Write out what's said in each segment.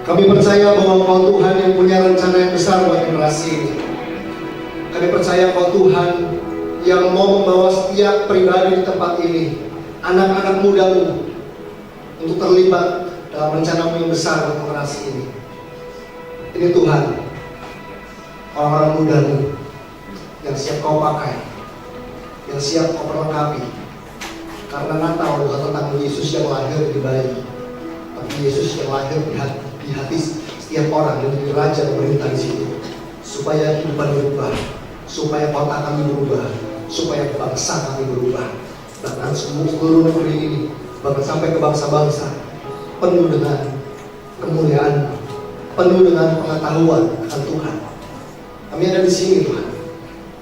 Kami percaya bahwa Engkau Tuhan yang punya rencana yang besar buat generasi ini. Kami percaya Engkau Tuhan yang mau membawa setiap pribadi di tempat ini, anak-anak mudamu, untuk terlibat dalam rencanamu yang besar untuk generasi ini. Ini Tuhan, orang-orang mudamu yang siap Kau pakai, yang siap Kau perlengkapi. Karena Natal bukan tentang Yesus yang lahir di bayi, tapi Yesus yang lahir di hati setiap orang yang menjadi raja pemerintah di situ, supaya kehidupan berubah, supaya kota kami berubah, supaya bangsa kami berubah, bahkan seluruh negeri ini, bahkan sampai ke bangsa-bangsa, penuh dengan kemuliaan, penuh dengan pengetahuan akan Tuhan. Kami ada di sini Tuhan,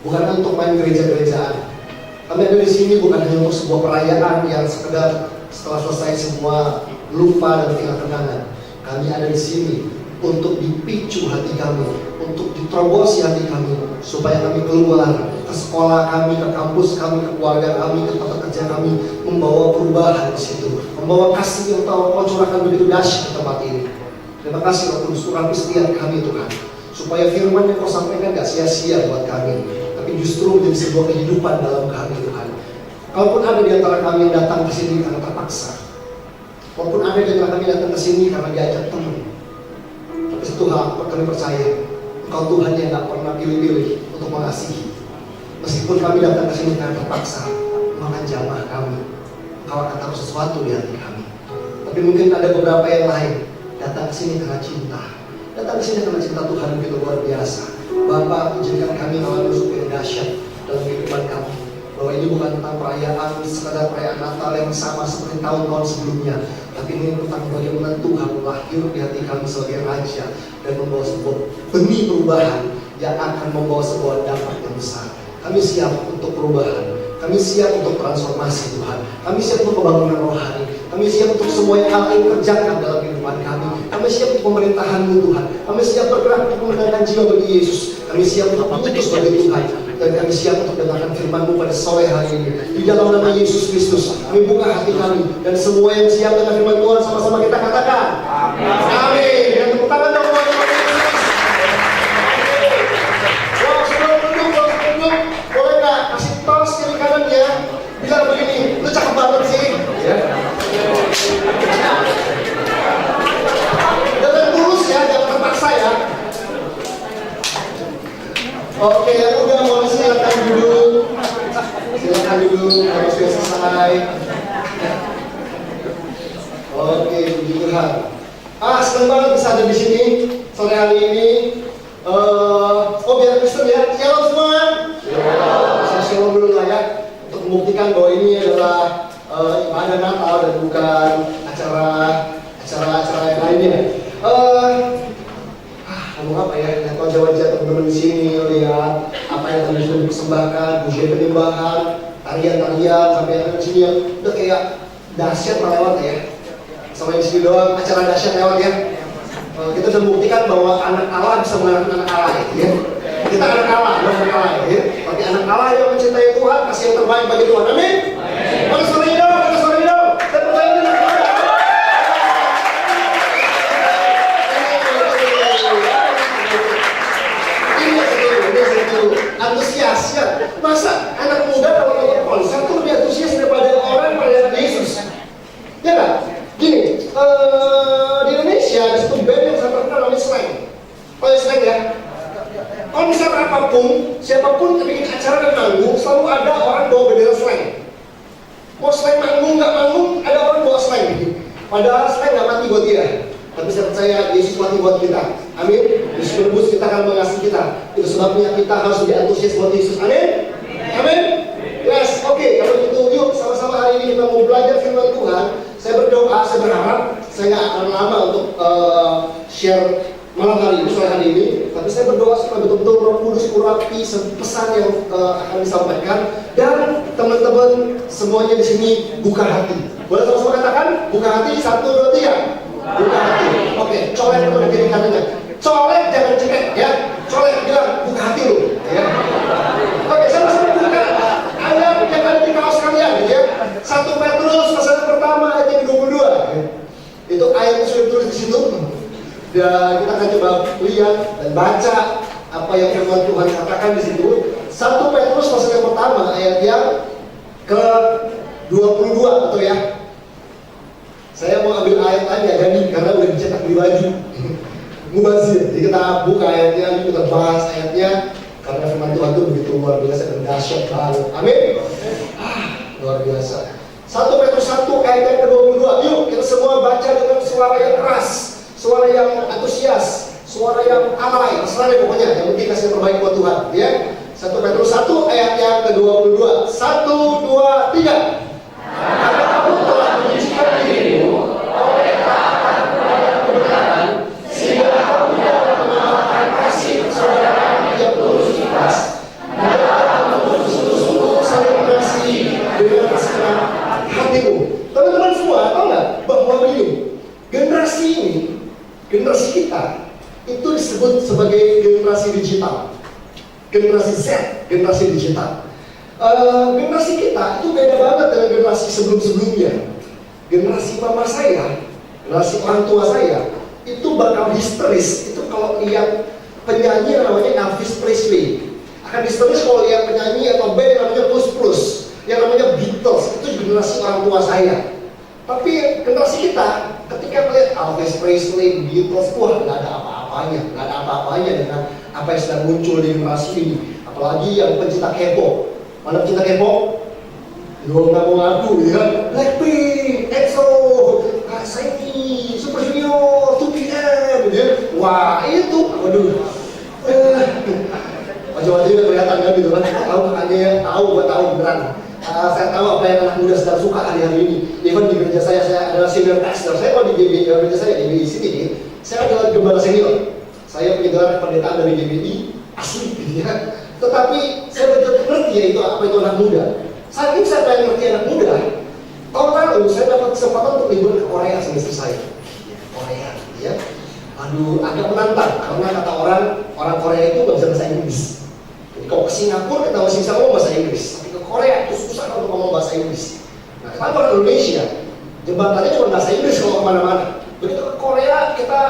bukan untuk main gereja-gerejaan. Kami ada di sini bukan hanya untuk sebuah perayaan yang sekedar setelah selesai semua lupa dan tinggal kenangan. Kami ada di sini untuk dipicu hati kami, untuk diterobosi hati kami, supaya kami keluar ke sekolah kami, ke kampus kami, ke keluarga kami, ke tempat kerja kami, membawa perubahan di situ, membawa kasih yang Kau curahkan begitu dahsyat di tempat ini. Terima kasih Roh Kudus, urapi setiap kami Tuhan, supaya firman yang Kau sampaikan gak sia-sia buat kami, tapi justru menjadi sebuah kehidupan dalam kami Tuhan. Kalaupun ada di antara kami yang datang ke sini karena terpaksa, walaupun ada di antara kami datang ke sini karena diajak teman, tapi satu hal kami percaya, Engkau Tuhan yang gak pernah pilih-pilih untuk mengasihi. Meskipun kami datang ke sini karena terpaksa, Engkau akan jamah kami, Engkau akan taruh sesuatu di hati kami. Tapi mungkin ada beberapa yang lain datang ke sini karena cinta, datang ke sini karena cinta Tuhan begitu luar biasa. Bapak, izinkan kami mengalami sesuatu yang dahsyat dalam kehidupan kami, bahwa ini bukan tentang perayaan sekadar perayaan Natal yang sama seperti tahun-tahun sebelumnya, tapi ini tentang bagaimana Tuhan lahir di hati kami sebagai Raja dan membawa sebuah benih perubahan yang akan membawa sebuah dampak yang besar. Kami siap untuk perubahan, kami siap untuk transformasi Tuhan, kami siap untuk pembangunan rohani, kami siap untuk semua yang hal yang kerjakan dalam kehidupan kami siap untuk pemerintahan-Mu Tuhan, kami siap bergerak untuk memenangkan jiwa bagi Yesus, kami siap untuk putus bagi Tuhan, dan kami siap untuk mendengarkan firman-Mu pada sore hari ini. Di dalam nama Yesus Kristus, kami buka hati kami, dan semua yang siap dengan firman Tuhan sama-sama kita katakan amin. Amin. Dan tepuk tangan dong buat Tuhan Yesus. Wow, sebelum duduk, boleh nggak kasih tos kiri kanannya bilang begini, lu cakep banget sih ya. Dengan tulus ya, jangan terpaksa ya. Oke, yang udah boleh silakan duduk. Silakan duduk, kalau sudah selesai. Oke, puji Tuhan. Senang banget bisa ada di sini sore hari ini. Biar Kristen ya, shalom semua. Saya shalom dulu lah ya, untuk membuktikan bahwa ini adalah ibadah Natal dan bukan acara yang lainnya. Ngomong apa ya? Lihat wajah-wajah teman-teman di sini, lihat apa yang tadi sudah dipersembahkan, pujian penyembahan, tarian-tarian, sampai yang di sini yang udah kayak dahsyat melewat ya. Sama di sini doang acara dahsyat lewat ya. Kita sudah membuktikan bahwa anak Allah bisa mengalahkan anak Allah ya. Kita anak Allah, bukan anak Allah ya. Tapi anak Allah yang mencintai Tuhan, kasih yang terbaik bagi Tuhan. Amin. Mana suaranya dong, mana suaranya dong. Saya percaya dengan Tuhan. Antusias ya. Masa anak muda kalau nonton konser tuh lebih antusias daripada orang perayaan Yesus? Ya nggak? Gini, di Indonesia ada satu band yang sangat terkenal namanya Slang. Kalau Slang ya, kalau misalnya apapun, siapapun yang bikin acara dan manggung, selalu ada orang bawa bendera Slang. Mau Slang manggung nggak manggung, ada orang bawa Slang. Padahal Slang nggak mati buat dia, tapi saya percaya Yesus mati buat kita. Amin. Yesus menebus kita, akan mengasihi kita. Itu sebabnya kita harus lebih antusias buat Yesus. Amin. Amin. Yes, oke. Kalau gitu yuk sama-sama hari ini kita mau belajar firman Tuhan. Saya berdoa, saya berharap saya nggak akan lama untuk share malam hari ini, sore hari ini. Tapi saya berdoa supaya betul-betul Roh Kudus urapi pesan yang akan disampaikan, dan teman-teman semuanya di sini buka hati. Boleh sama-sama katakan buka hati, 1, 2, 3. Buka hati. Oke, colek kepada kiri kanannya. Colek jangan cekek ya. Colek bilang buka hati lu ya. Oke, sama-sama buka ayat yang ada di kaos kalian ya. 1 Petrus pasal pertama ayat yang 22. Itu ayat yang sudah ditulis di situ. Dan kita akan coba lihat dan baca apa yang firman Tuhan katakan di situ. 1 Petrus pasal yang pertama ayat yang ke-22, betul ya? Saya mau ambil ayat tadi ya, jadi karena udah dicetak di baju. Mubazir. Jadi kita buka ayatnya, kita bahas ayatnya karena firman Tuhan itu begitu luar biasa dan dahsyat banget. Amin. Luar biasa. 1 Petrus 1 ayat yang ke-22. Yuk kita semua baca dengan suara yang keras, suara yang antusias, suara yang alay, terserah deh pokoknya. Yang penting kasih yang terbaik buat Tuhan, ya. 1 Petrus 1 ayat yang ke-22. 1, 2, 3. Karena kamu telah menyucikan dirimu oleh taatan kepada kebenaran, sehingga kamu dapat mengamalkan kasih persaudaraan yang tulus ikhlas. Dan kamu sungguh-sungguh saling mengasihi dengan kesenangan hatimu. Teman-teman semua, tahu nggak bahwa begini, generasi ini, generasi kita itu disebut sebagai generasi digital. Generasi Z, generasi digital. Generasi kita itu beda banget dengan generasi sebelum-sebelumnya. Generasi mama saya, generasi orang tua saya, itu bakal histeris. Itu kalau lihat penyanyi yang namanya Elvis Presley, akan histeris kalau lihat penyanyi atau band yang namanya Plus Plus, yang namanya Beatles. Itu generasi orang tua saya. Tapi generasi kita, ketika melihat Elvis Presley, Beatles, wah nggak ada apa-apanya, nggak ada apa-apanya dengan apa yang sedang muncul di generasi ini. Apalagi yang pencinta K-pop. Mana pencinta K-pop? Lu nggak mau ngaku, ya? Blackpink, EXO, SHINee, Super Junior, 2PM, ya? Wah itu, waduh. Wajah-wajah udah kelihatan kan gitu kan? Tahu ada yang tahu, gua tahu beneran. Saya tahu apa yang anak muda sedang suka hari-hari ini. Even di gereja saya adalah senior pastor. Saya kalau di gereja saya di GBI sini, saya adalah gembala senior. Saya punya gelar pendeta dari GBI asli, gitu ya. Tetapi saya betul ngerti ya itu apa itu anak muda. Saking saya pengen ngerti anak muda, tahun lalu saya dapat kesempatan untuk liburan ke Korea sama istri saya. Korea, ya. Aduh, agak menantang karena kata orang Korea itu nggak bisa bahasa Inggris. Jadi kalau ke Singapura kita masih bisa ngomong bahasa Inggris, tapi ke Korea itu susah untuk ngomong bahasa Inggris. Nah, kalau orang Indonesia, jembatannya cuma bahasa Inggris kalau kemana-mana. Begitu ke Korea kita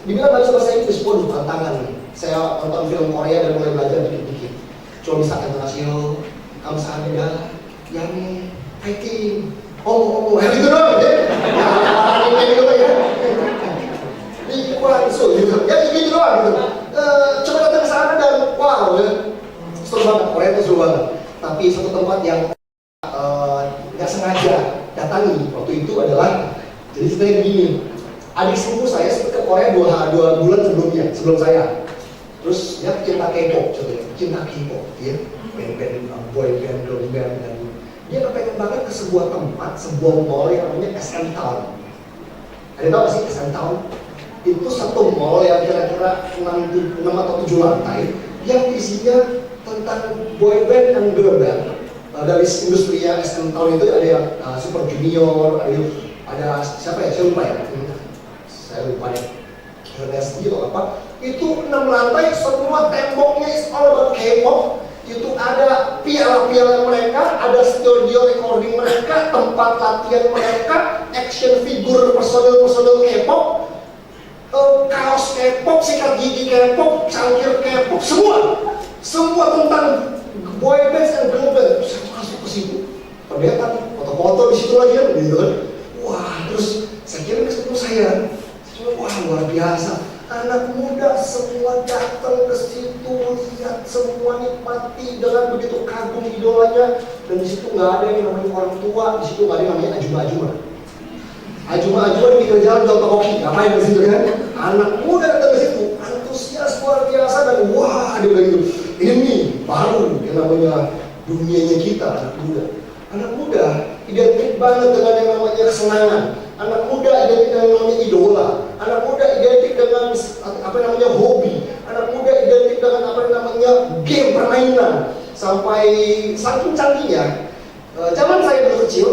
dibilang nggak bisa bahasa Inggris, waduh tantangan nih. Saya nonton film Korea dan mulai belajar dikit-dikit. Cuma bisa internasional, kamsahamnida, yami, fighting, gitu doang ya. Orang ini gitu ya. Di Kuangsu gitu, ya gitu doang gitu. Coba datang ke sana dan wow ya, seru banget. Korea itu seru banget. Tapi satu tempat yang nggak sengaja datangi waktu itu adalah, jadi sebenarnya begini. Adik sepupu saya sempat ke Korea 2 bulan sebelum saya. Terus ya cinta K-pop, contohnya cinta K-pop, ya band-band, boy band, girl band, dan dia kepengen banget ke sebuah tempat, sebuah mall yang namanya SM Town. Ada tahu sih SM Town? Itu satu mall yang kira-kira 6 atau 7 lantai, yang isinya tentang boy band dan girl band. Dari industri yang SM Town itu ada yang Super Junior, ada siapa ya? Saya lupa ya. Saya lupa ya. Gitu apa? Itu 6 lantai, semua temboknya is all about K-pop. Itu ada piala-piala mereka, ada studio recording mereka, tempat latihan mereka, action figure personel K-pop, kaos K-pop, sikat gigi K-pop, cangkir K-pop, semua tentang boy bands and girl band. Saya masuk ke situ, ternyata foto-foto di situ lagi kan, gitu kan. Wah, terus saya kira ketemu saya. Wah, luar biasa. Anak muda semua datang ke situ, lihat semua, nikmati dengan begitu kagum idolanya. Dan di situ nggak ada yang namanya orang tua, di situ nggak ada yang namanya ajuma-ajuma. Ajuma-ajuma di pinggir jalan jual tokoki, ngapain di situ kan? Anak muda datang ke situ, antusias luar biasa dan wah, dia bilang gitu. Ini baru yang namanya dunianya kita, anak muda. Anak muda identik banget dengan yang namanya kesenangan. Anak muda identik dengan yang namanya idola. Anak muda identik dengan apa namanya hobi. Anak muda identik dengan apa namanya game permainan. Sampai saking canggihnya, zaman saya dulu kecil,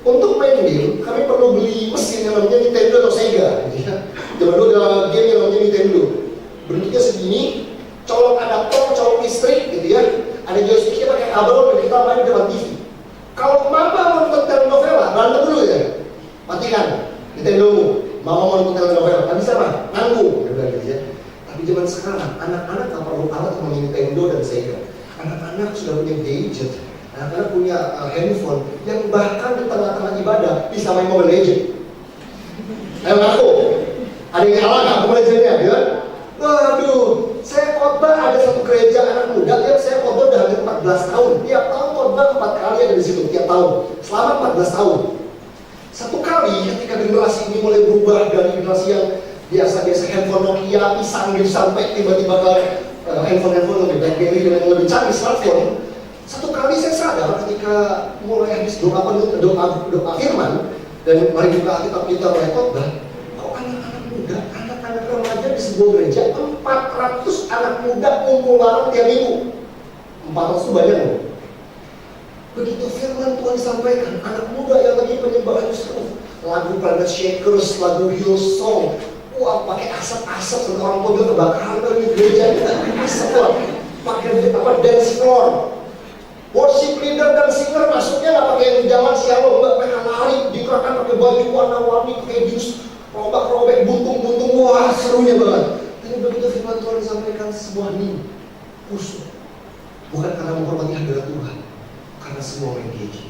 untuk main game kami perlu beli mesin yang namanya Nintendo atau Sega. Zaman dulu ada game yang namanya Nintendo. Bentuknya segini, colok adaptor, colok listrik gitu ya. Ada joysticknya pakai kabel dan kita main di depan TV. Kalau mama nonton telenovela, berantem dulu ya. Matikan Nintendo-mu. Mama mau nonton telenovela, tapi siapa? Nanggung. sekarang, anak-anak nggak perlu alat sama Nintendo dan Sega. Anak-anak sudah punya gadget, anak-anak punya handphone yang bahkan di tengah-tengah ibadah bisa main Mobile Legends. Ayo ngaku, ada yang kalah nggak Mobile Legends-nya, ya? Waduh, saya khotbah ada satu gereja anak muda yang saya khotbah udah hampir 14 tahun. Tiap tahun khotbah 4 kali ada di situ, tiap tahun, selama 14 tahun. Satu kali ketika generasi ini mulai berubah dari generasi yang biasa-biasa handphone Nokia pisang gitu sampai tiba-tiba ke handphone lebih BlackBerry dengan lebih canggih smartphone. Satu kali saya sadar ketika mulai habis doa firman dan mari buka Alkitab kita mulai khotbah, kok anak-anak muda, anak-anak remaja di sebuah gereja 400 anak muda kumpul bareng tiap minggu. 400 itu banyak loh. Begitu firman Tuhan disampaikan, anak muda yang lagi penyembahan Yusuf, lagu Planet Shakers, lagu Hillsong, wah pakai asap-asap sampai orang tua kebakaran dari gereja kita, asap lah, pakai dance floor, worship leader dan singer masuknya nggak pakai yang zaman Shalom, nggak mereka lari, dikerahkan pakai baju warna-warni, pakai jus, robek-robek, buntung-buntung, wah serunya banget. Tapi begitu firman Tuhan disampaikan sebuah nih, khusus, bukan karena menghormati hadirat Tuhan, karena semua main gadget.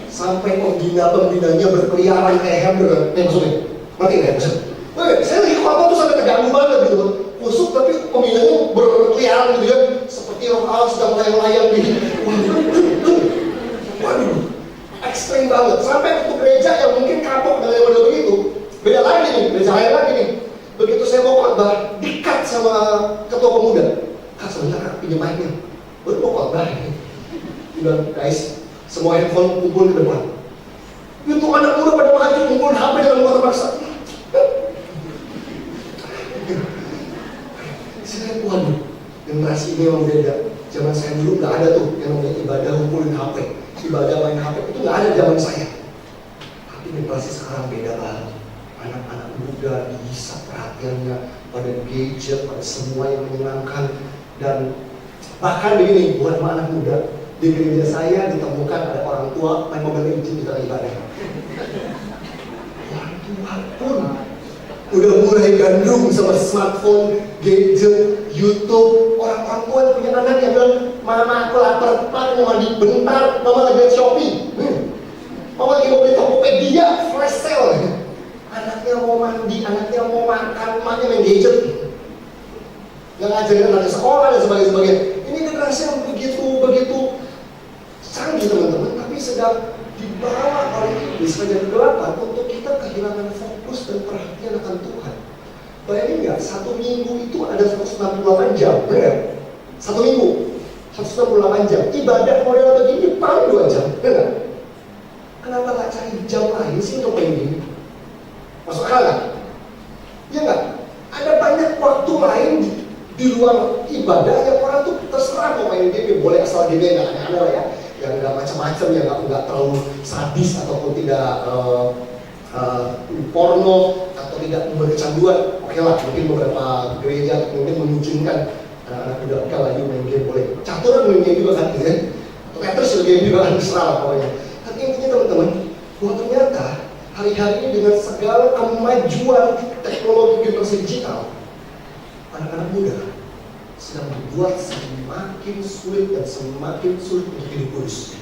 Sampai pembina-pembinanya berkeliaran kayak hamster, maksudnya. Ngerti nggak? Saya lagi khotbah tuh sampai terganggu banget gitu, kusuk tapi pembinanya berkeliaran gitu ya, seperti roh Allah sedang melayang-layang gitu. Waduh, ekstrim banget. Sampai waktu gereja yang mungkin kapok dengan model begitu, beda lagi nih, gereja lain lagi nih. Begitu saya mau khotbah, di-cut sama ketua pemuda. Kak sebentar kak, pinjam mic-nya. Baru mau khotbah ini. Bilang, guys, semua handphone kumpul ke depan. Itu anak muda pada maju kumpul HP dengan luar paksa. Saya waduh, generasi ini memang beda. Zaman saya dulu nggak ada tuh yang namanya ibadah kumpulin HP, ibadah main HP itu nggak ada zaman saya. Tapi generasi sekarang beda banget. Anak-anak muda dihisap perhatiannya pada gadget, pada semua yang menyenangkan dan bahkan begini, bukan sama anak muda. Di gereja saya ditemukan ada orang tua main Mobile Legends di dalam ibadah. Orang tua pun udah mulai gandrung sama smartphone, gadget, YouTube. Orang-orang tua yang punya anak yang bilang, mama aku lapar, pak mau mandi bentar, mama lagi lihat Shopee, mama lagi mau beli Tokopedia, flash sale. Anaknya mau mandi, anaknya mau makan, emaknya main gadget. Yang ngajarin anak sekolah dan sebagainya. Ini generasi yang begitu canggih teman-teman, tapi sedang dibawa oleh iblis raja kegelapan untuk kita kehilangan fokus dan perhatian akan Tuhan. Bayangin nggak, satu minggu itu ada 168 jam, benar? Satu minggu, 168 jam. Ibadah model begini paling 2 jam, benar? Kenapa nggak cari jam lain sih untuk main ini? Masuk akal nggak? Ya nggak? Ada banyak waktu lain di luar ibadah yang orang tuh terserah mau main game, boleh asal game nggak aneh-aneh lah ya. Yang nggak macam-macam, yang nggak terlalu sadis ataupun tidak porno atau tidak berkecanduan. Oke lah, mungkin beberapa gereja mungkin mengizinkan anak-anak muda oke lagi main game boleh. Caturan main game juga kan, gitu ya. Atau Tetris juga game juga kan, terserah pokoknya. Tapi intinya teman-teman, bahwa ternyata hari-hari ini dengan segala kemajuan teknologi generasi digital, anak-anak muda sedang dibuat semakin sulit dan semakin sulit untuk hidup kudus.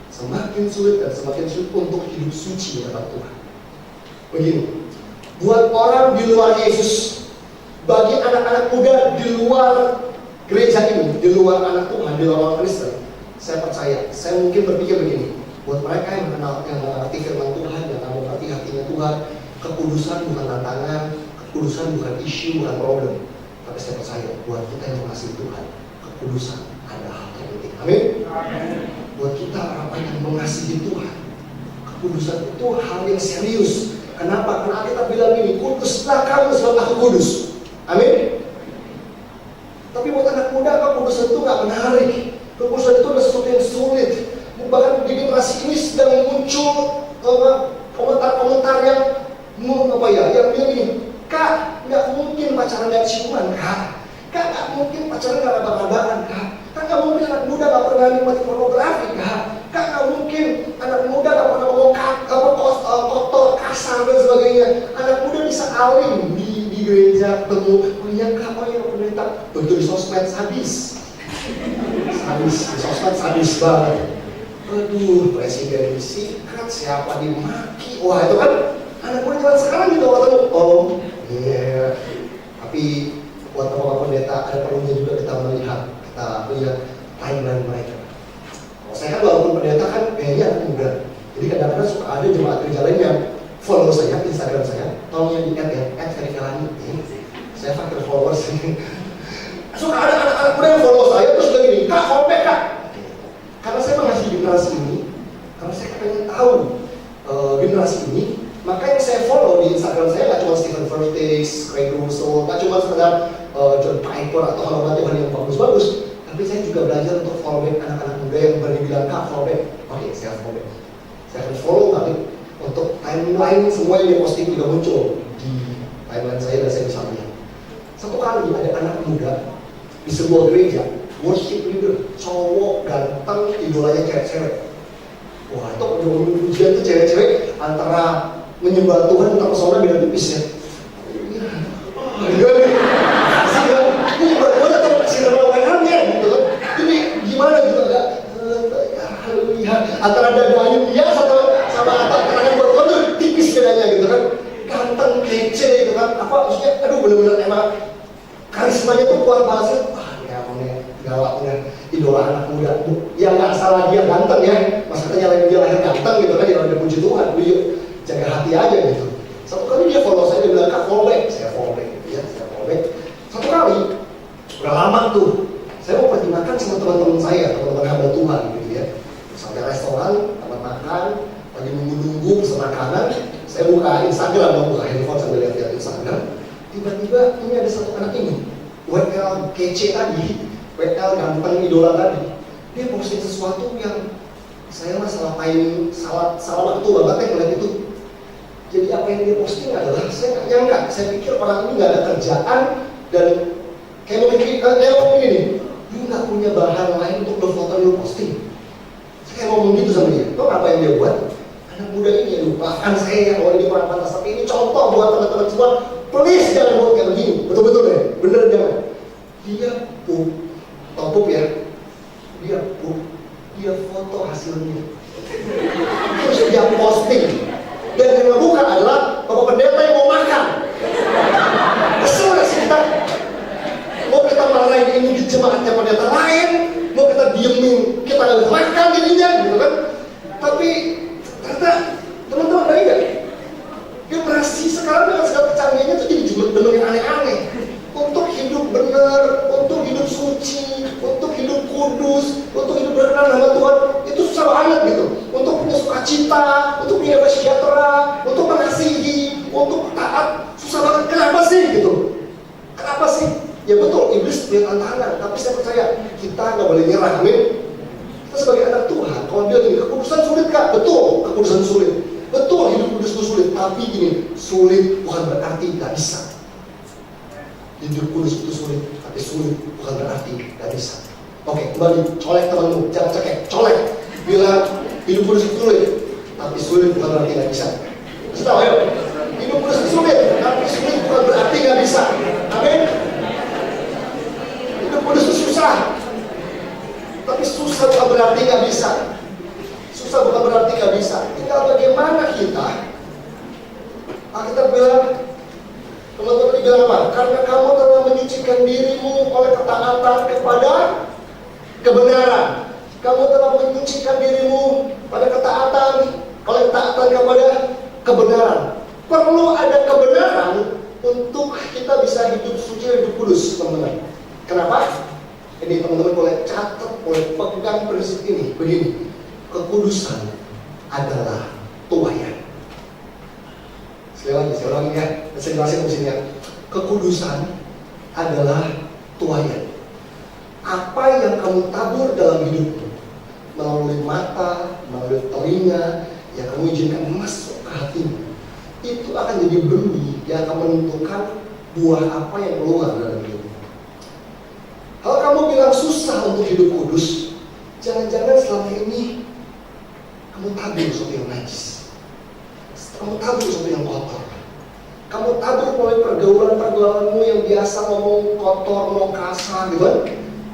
Semakin sulit dan semakin sulit untuk hidup suci di hadapan Tuhan. Begini, buat orang di luar Yesus, bagi anak-anak muda di luar gereja ini, di luar anak Tuhan, di luar orang Kristen, saya percaya, saya mungkin berpikir begini, buat mereka yang mengenal, yang mengerti firman Tuhan, yang mengerti hatinya Tuhan, kekudusan bukan tantangan, kekudusan bukan isu, bukan problem. Tapi saya percaya, buat kita yang mengasihi Tuhan, kekudusan adalah hal yang penting. Amin? Buat kita orang yang mengasihi Tuhan, kekudusan itu hal yang serius. Kenapa? Karena kita bilang ini, kuduslah kamu sebab aku kudus. Amin? Tapi buat anak muda, kekudusan itu gak menarik. Kekudusan itu adalah sesuatu yang sulit. Bahkan di generasi ini sedang muncul komentar-komentar yang yang bilang ini, Kak, nggak mungkin pacaran dari ciuman, Kak. Kak, nggak mungkin pacaran nggak abang-abangan, Kak. Kak, nggak mungkin anak muda nggak pernah nikmati pornografi, Kak. Kak, nggak mungkin anak muda nggak pernah ngomong kotor, kasar dan sebagainya. Anak muda bisa alim di gereja ketemu, oh iya kak, oh iya pendeta, begitu di sosmed sadis, di sosmed sadis banget. Aduh, presiden disikat, siapa dimaki, wah itu kan anak gue jalan sekarang gitu ketemu. Oh iya, tapi buat teman-teman pendeta ada perlunya juga kita melihat timeline mereka. Saya kan walaupun pendeta kan kayaknya anak muda, jadi kadang-kadang suka ada jemaat gereja lain yang follow saya, Instagram saya, tolong yang di-add ya, @verikalani. Saya fakir followers. Suka ada anak-anak muda yang follow saya terus bilang gini, kak, kontak kak. Karena saya mengasihi generasi ini, karena saya pengen tahu generasi ini, maka yang saya follow di Instagram saya nggak cuma Stephen Furtick, Craig Russell, nggak cuma sekedar John Piper atau hamba Tuhan yang bagus-bagus, tapi saya juga belajar untuk follow back anak-anak muda yang berani bilang kak follow back. Oke, saya follow back. Saya akan follow balik untuk timeline semua yang dia posting juga muncul di timeline saya dan saya bisa lihat. Satu kali ada anak muda di sebuah gereja, worship leader, cowok ganteng, idolanya cewek-cewek. Wah itu ujian tuh cewek-cewek antara menyembah Tuhan atau pesona beda tipis ya. Gimana gitu enggak? Antara dada Ayu biasa sama tangan buat kotor tipis bedanya gitu kan. Ganteng, kece gitu kan. Apa maksudnya? Aduh bener-bener emang karismanya tuh kuat banget. Wah ya gawatnya idola anak muda. Ya nggak salah dia ganteng ya. Maksudnya dia lahir ganteng gitu kan. Dia udah puji Tuhan. Dia jaga hati aja gitu. Satu kali dia follow saya, dia bilang kak follow back. Saya follow back gitu ya. Saya follow back. Satu kali udah lama tuh. Saya mau pertimbangkan sama teman-teman saya, teman-teman hamba Tuhan gitu ya. Sampai restoran, tempat makan, lagi nunggu-nunggu pesan makanan. Saya buka Instagram, buka handphone sambil lihat-lihat Instagram. Tiba-tiba ini ada satu anak ini, WL kece tadi, WL ganteng idola tadi. Dia posting sesuatu yang saya mah salah waktu banget ya ngeliat itu. Jadi apa yang dia posting adalah saya nggak nyangka. Saya pikir orang ini nggak ada kerjaan dan kayak mau begini. Lu nggak punya bahan lain untuk lo foto lo posting. Saya kayak ngomong gitu sama dia. Lo apa yang dia buat? Anak muda ini, aduh bahkan saya yang awal ini kurang pantas. Tapi ini contoh buat teman-teman semua. Please jangan buat kayak begini. Betul-betul deh, bener jangan. Dia pup ya. Dia foto hasilnya. Terus dia posting. Dan yang lakukan adalah bapak pendeta yang mau makan. Kesel gak sih kita? Mau kita marahin ini di jemaatnya pendeta lain, mau kita diemin, kita gak bisa makan jadinya, gitu kan? Tapi ternyata teman-teman dari gak? Generasi sekarang dengan segala kecanggihannya itu jadi jumlah yang aneh-aneh. Untuk hidup benar, untuk hidup suci, untuk hidup kudus, untuk hidup berkenan sama Tuhan, itu susah banget gitu. Untuk punya sukacita, untuk punya sejahtera, untuk mengasihi, untuk taat, susah banget. Kenapa sih gitu? Kenapa sih? Ya betul, iblis punya tantangan, tapi saya percaya kita nggak boleh nyerah, amin. Kita sebagai anak Tuhan, kalau dia gini, kekudusan sulit kak, betul, kekudusan sulit, betul hidup kudus itu sulit, tapi gini, sulit bukan berarti nggak bisa. Hidup kudus itu sulit, tapi sulit bukan berarti nggak bisa. Oke, kembali, colek temanmu, jangan cekek, colek, bilang hidup kudus itu sulit, tapi sulit bukan berarti nggak bisa. Kasih tahu ayo, hidup kudus itu sulit, tapi sulit bukan berarti nggak bisa, amin. Kudus itu susah, tapi susah bukan berarti nggak bisa. Susah bukan berarti nggak bisa. Tinggal bagaimana kita bilang, teman-teman bilang apa? Karena kamu telah menyucikan dirimu oleh ketaatan kepada kebenaran. Kamu telah menyucikan dirimu pada ketaatan oleh ketaatan kepada kebenaran. Perlu ada kebenaran untuk kita bisa hidup suci, hidup kudus, teman-teman. Kenapa? Ini teman-teman boleh catat, boleh pegang prinsip ini. Begini, kekudusan adalah tuayan. Sekali lagi ya, saya jelasin fungsinya. Kekudusan adalah tuayan. Apa yang kamu tabur dalam hidupmu, melalui mata, melalui telinga, yang kamu izinkan masuk ke hatimu, itu akan jadi benih yang akan menentukan buah apa yang keluar dalam hidupmu. Kalau kamu bilang susah untuk hidup kudus, jangan-jangan selama ini kamu tabur sesuatu yang najis, kamu tabur sesuatu yang kotor, Kamu tabur melalui pergaulan-pergaulanmu yang biasa ngomong kotor, ngomong kasar gitu kan.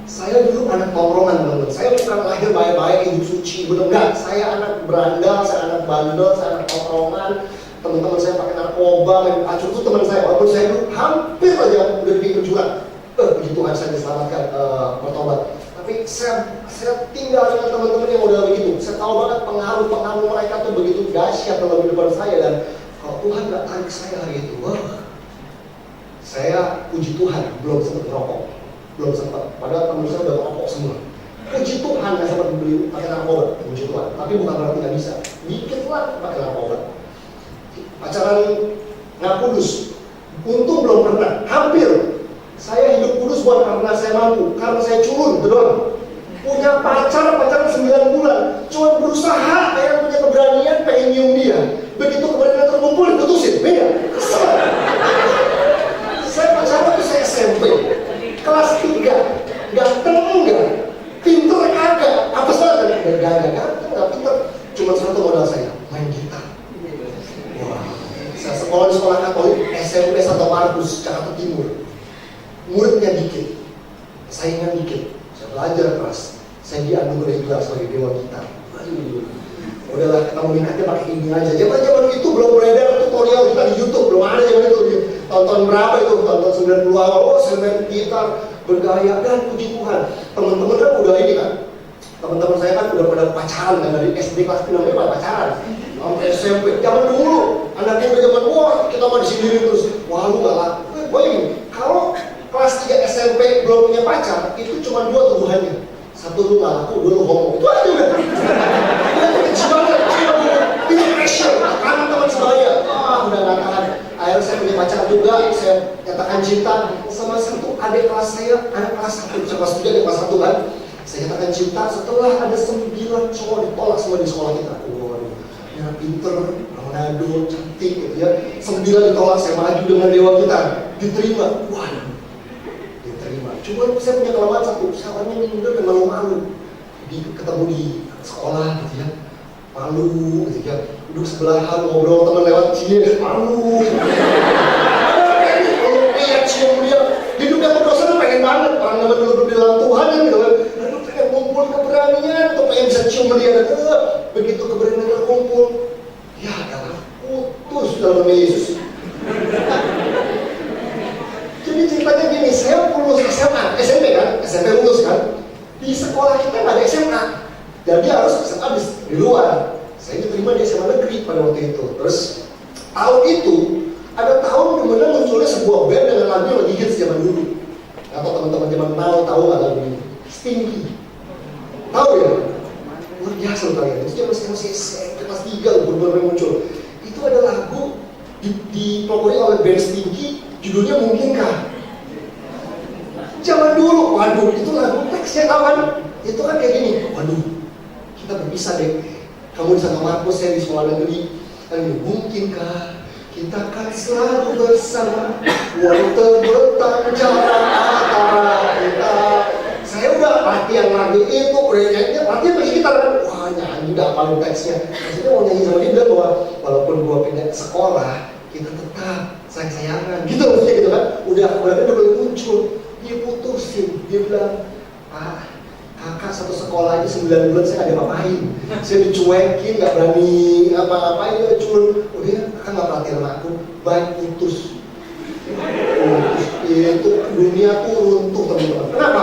Saya dulu anak tongkrongan teman-teman. Saya bukan lahir baik-baik, hidup suci, bener enggak. Saya anak berandal, saya anak bandel, saya anak tongkrongan. Teman-teman saya pakai narkoba, main acur itu teman saya. Walaupun saya dulu hampir aja udah bikin berjuang. Puji Tuhan saya diselamatkan, bertobat. Tapi saya tinggal dengan teman-teman yang udah begitu. Saya tahu banget pengaruh mereka tuh begitu dahsyat dalam kehidupan saya. Dan kalau Tuhan nggak tarik saya hari itu, saya puji Tuhan belum sempat merokok, belum sempat. Padahal teman saya udah merokok semua. Puji Tuhan nggak sempat beli pakai narkoba, puji Tuhan. Tapi bukan berarti nggak bisa. Dikit lah pakai narkoba. Pacaran nggak kudus, untung belum pernah. Hampir. Saya hidup kudus bukan karena saya mampu, karena saya culun, betul. Punya pacaran 9 bulan, cuma berusaha kayak punya keberanian pengen nyium dia. Begitu keberanian terkumpul diputusin, beda. Kesel. Saya pacaran tuh saya SMP, kelas 3, ganteng enggak, pinter kagak, apa salah kan? Ganteng nggak pinter, cuma satu modal saya, main gitar. Wah, saya sekolah di sekolah Katolik, SMP Santo Markus, Jakarta Timur. Muridnya dikit, saingan dikit, saya belajar keras, saya dianugerahi juga sebagai dewa gitar. Udahlah, kamu minatnya pakai ini aja. Zaman itu belum beredar tutorial kita di YouTube, belum ada zaman itu. Tonton berapa itu? Tonton 90 awal, saya main gitar, bergaya, dan puji Tuhan. Teman-teman kan udah ini kan, teman-teman saya kan udah pada pacaran kan, dari SD kelas 6 pada pacaran. Sampai SMP, zaman dulu, anaknya udah zaman, wah kita mah disini terus, wah lu gak laku. Bayangin, kalau kelas 3 SMP belum punya pacar, itu cuma 2 tuduhannya. Satu lu gak laku, 2 lu homo. Itu aja udah. Itu kecil banget, itu pressure, karena teman sebaya. Udah gak tahan. Akhirnya saya punya pacar juga, saya nyatakan cinta sama satu adik kelas saya, anak kelas 1, kelas 3, adik kelas 1 kan. Saya nyatakan cinta setelah ada 9 cowok ditolak semua di sekolah kita. Ya pinter, Ronaldo, cantik gitu ya. 9 ditolak, saya maju dengan dewa kita, diterima. Waduh, diterima. Cuma saya punya kelemahan satu, saya orangnya minder dan malu-malu. Ketemu di sekolah gitu ya, malu gitu ya. Duduk sebelahan, ngobrol teman lewat sini, malu. Kalau lihat cium dia, hidupnya berdosa pengen banget. Orang namanya duduk di dalam Tuhan kan gitu kan. Lalu pengen ngumpul keberanian, tuh pengen bisa cium dia. Begitu keberanian terkumpul, ya adalah putus dalam Yesus. Jadi ceritanya gini, saya lulus SMA, SMP kan, SMP lulus kan. Di sekolah kita nggak ada SMA, jadi harus SMA di luar. Saya diterima di SMA negeri pada waktu itu. Terus tahun itu ada tahun dimana munculnya sebuah band dengan lagu yang lagi hits zaman dulu. Atau teman-teman zaman now tahu nggak lagu ini? Stinky. Tahu ya? Luar biasa loh kalian. Itu masih SMP kelas 3 baru muncul. Itu ada lagu dipelopori oleh band Stinky, judulnya Mungkinkah. Zaman dulu, waduh, itu lagu teksnya kawan. Itu kan kayak gini, waduh, kita berpisah deh. Kamu di Santo Markus, saya di sekolah negeri. Dan mungkinkah kita akan selalu bersama, walau terbentang jarak antara kita. Saya udah latihan lagu itu, udah nyanyi, latihan pakai gitar kan. Wah, nyanyi udah hafalin teksnya. Maksudnya mau nyanyi sama dia bilang bahwa walaupun gua pindah sekolah, kita tetap sayang-sayangan. Gitu maksudnya gitu kan. Udah boleh muncul, dia putusin, dia bilang, kakak satu sekolah aja 9 bulan saya gak diapa-apain. Saya dicuekin, gak berani apa-apain, dia culun. Udah, kakak gak perhatian sama aku, baik putus. Itu dunia tuh runtuh teman-teman. Kenapa?